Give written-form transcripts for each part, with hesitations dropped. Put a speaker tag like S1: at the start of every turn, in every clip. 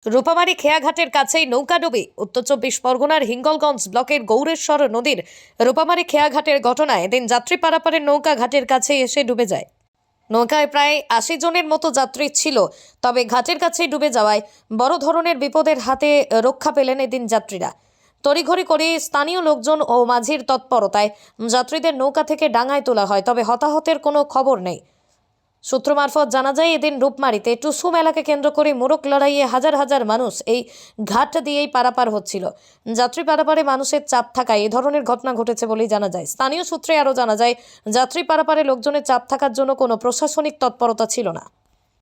S1: রূপামারী খেয়াঘাটের কাছেই নৌকাডুবি উত্তর চব্বিশ পরগনার হিঙ্গলগঞ্জ ব্লকের গৌরেশ্বর নদীর রূপামারী খেয়াঘাটের ঘটনায় এদিন যাত্রী পারাপারের নৌকা ঘাটের কাছে এসে ডুবে যায়। নৌকায় প্রায় ৮০ জনের মতো যাত্রী ছিল, তবে ঘাটের কাছেই ডুবে যাওয়ায় বড় ধরনের বিপদের হাতে রক্ষা পেলেন এদিন যাত্রীরা। তড়িঘড়ি করে স্থানীয় লোকজন ও মাঝির তৎপরতায় যাত্রীদের নৌকা থেকে ডাঙায় তোলা হয়, তবে হতাহতের কোনো খবর নেই। সূত্র মারফত জানা যায়, এদিন রূপমারীতে টুসু মেলাকে কেন্দ্র করে মোরগ লড়াইয়ে হাজার হাজার মানুষ এই ঘাট দিয়েই পারাপার হচ্ছিল। যাত্রী পারাপারে মানুষের চাপ থাকায় এ ধরনের ঘটনা ঘটেছে বলেই জানা যায়। স্থানীয় সূত্রে আরও জানা যায়, যাত্রী পারাপারে লোকজনের চাপ থাকার জন্য কোনো প্রশাসনিক তৎপরতা ছিল না।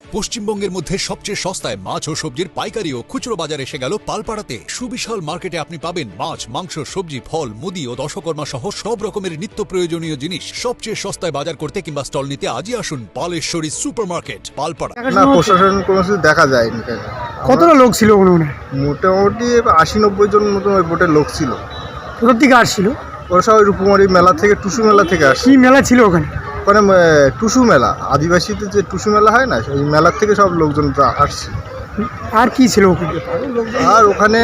S2: পশ্চিমবঙ্গের মধ্যে সবচেয়ে সস্তায় মাছ ও সবজির পাইকারি ও খুচরো বাজার এসে গেল পালপাড়াতে। সুবিশাল মার্কেটে আপনি পাবেন মাছ, মাংস, সবজি, ফল, মুদি ও দশকর্মা সহ সব রকমের নিত্য প্রয়োজনীয় জিনিস সবচেয়ে সস্তায় বাজার করতে কিংবা স্টল নিতে আজই আসুন পালেশ্বরী সুপারমার্কেট, পালপাড়া।
S3: না, প্রশাসন কোনো কিছু দেখা যায়নি।
S4: কতটা লোক ছিল
S3: মোটামুটি ৮০-৯০ জন মতো ওই বোটের লোক ছিল।
S4: কোথার থেকে আসছিল?
S3: ওরা সবাই রূপমারী মেলা থেকে, টুসু মেলা থেকে আসে।
S4: কি মেলা ছিল ওখানে?
S3: ওখানে টুসু মেলা, আদিবাসীদের যে টুসু মেলা হয় না, ওই মেলার থেকে সব লোকজন আসছে।
S4: আর কি ছিল ওখানে?
S3: আর ওখানে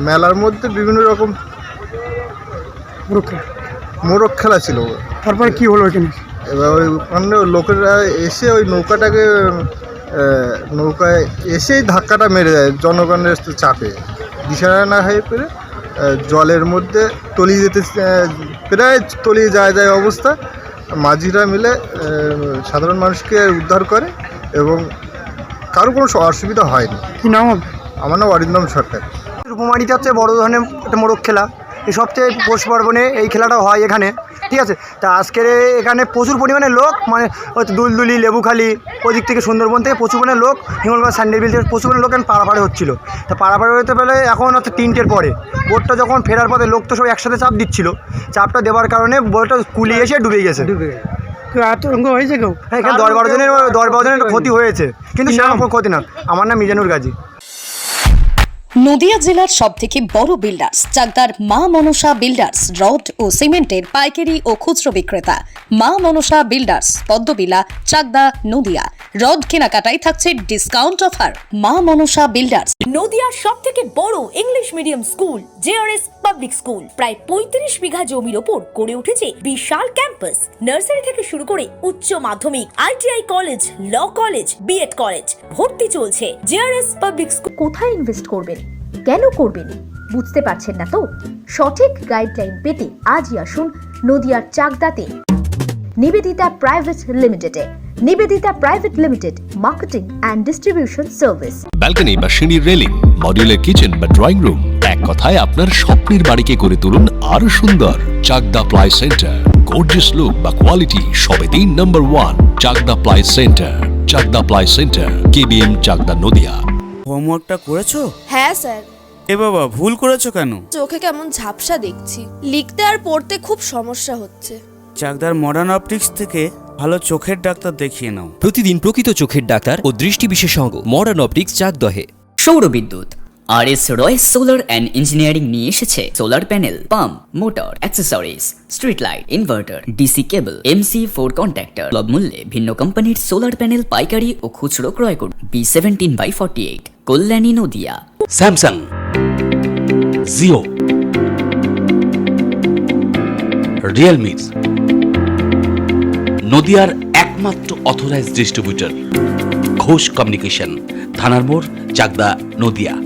S3: মেলার মধ্যে বিভিন্ন রকম মোরগ খেলা ছিল।
S4: তারপরে কি হলো ওখানে?
S3: এবার ওখানে লোকেরা এসে ওই নৌকায় এসেই ধাক্কাটা মেরে দেয় জনগণের চাপে। দিশারা না হয়ে পেরে জলের মধ্যে তলিয়ে যেতে, প্রায় তলিয়ে যায় অবস্থা। মাঝিরা মিলে সাধারণ মানুষকে উদ্ধার করে এবং কারো কোনো অসুবিধা হয়নি।
S4: কি নাম?
S3: আমার নাম অরিন্দম সরকার।
S4: রূপমারীতে হচ্ছে বড় ধরনের একটা মোরগ খেলা। এই সবচেয়ে পৌষ পার্বণে এই খেলাটা হয় এখানে, ঠিক আছে। তা আজকের এখানে প্রচুর পরিমাণে লোক, মানে হয়তো দুলদুলি, লেবুখালি, ওদিক থেকে সুন্দরবন থেকে প্রচুর পরিমাণে লোক, হিঙ্গলগঞ্জ স্যান্ডেলবিল থেকে প্রচুর পরিমাণে লোক এখন পারাপারে হচ্ছিলো। তা পারাপারে হতে পেলে এখন হচ্ছে 3টের পরে বোটটা যখন ফেরার পথে লোক তো সব একসাথে চাপ দিচ্ছিল, চাপটা দেওয়ার কারণে বোটটা কুলিয়ে এসে ডুবে গেছে। আতঙ্ক হয়েছে কেউ? হ্যাঁ, এখানে 10-12 জনের ক্ষতি হয়েছে, কিন্তু সেরকম কোনো ক্ষতি না। আমার নাম মিজানুর গাজী।
S1: নদিয়া জেলার সবথেকে বড় বিল্ডার্স চাকদার মা মনসা বিল্ডার্স রড ও সিমেন্টের পাইকারি ও খুচরো বিক্রেতা। মা মনসা বিল্ডার্স, পদ্মবিলা, চাকদা, নদিয়া। রড কেনাকাটায় থাকছে ডিসকাউন্ট অফার। মা মনসা বিল্ডার্স।
S5: নদিয়ার সবথেকে বড় English medium school JRS public school, প্রায় 35 বিঘা জমির ওপর গড়ে উঠেছে বিশাল ক্যাম্পাস। নার্সারি থেকে শুরু করে উচ্চ মাধ্যমিক, ITI college, law college, BEd college, ভর্তি চলছে। JRS public school.
S6: কোথায় ইনভেস্ট করবেন, কেন করবেন বুঝতে পারছেন না তো? সঠিক গাইডলাইন পেতে আজই আসুন নদিয়ার চাকদাতে নিবেদিতা প্রাইভেট লিমিটেডে। Nivedita private limited, marketing and distribution service.
S7: Balcony বা সিঁড়ির রেলিং, মডিউলার কিচেন বা ড্রয়িং রুম, এক কথায় আপনার স্বপ্নের বাড়িকে করে তুলুন আরো সুন্দর। Chakdah ply centre, gorgeous look বা কোয়ালিটি সবে 3 number 1 Chakdah ply centre. Chakdah ply centre, KBM, Chakdah, Nadia.
S8: হোমওয়ার্কটা করেছো?
S9: হ্যাঁ স্যার।
S8: এ বাবা, ভুল করেছো কেন?
S9: চোখে কেমন ঝাপসা দেখছি, লিখতে আর পড়তে খুব সমস্যা হচ্ছে।
S8: চাকদার মডার্ন অপটিক্স থেকে ভালো চোখের ডাক্তার দেখিয়ে নাও।
S10: প্রতিদিন প্রকৃত চোখের ডাক্তার ও দৃষ্টি বিশেষজ্ঞ মডার্ন অপটিক্স চাকদহে।
S11: সৌর বিদ্যুৎ RS Royce solar and engineering নিয়ে এসেছে solar panel, pump, motor, accessories, street light, inverter, DC কেবল, MC4 কন্ট্যাক্টর। সুলভ মূল্যে ভিন্ন কোম্পানির সোলার প্যানেল পাইকারি ও খুচরো ক্রয় করুন। B17/48, Kalyani, Nadia.
S7: Samsung, Jio, Realme, নদিয়ার একমাত্র অথরাইজড ডিস্ট্রিবিউটর ঘোষ কমিউনিকেশন, থানার মোড়, চাকদা, নদিয়া।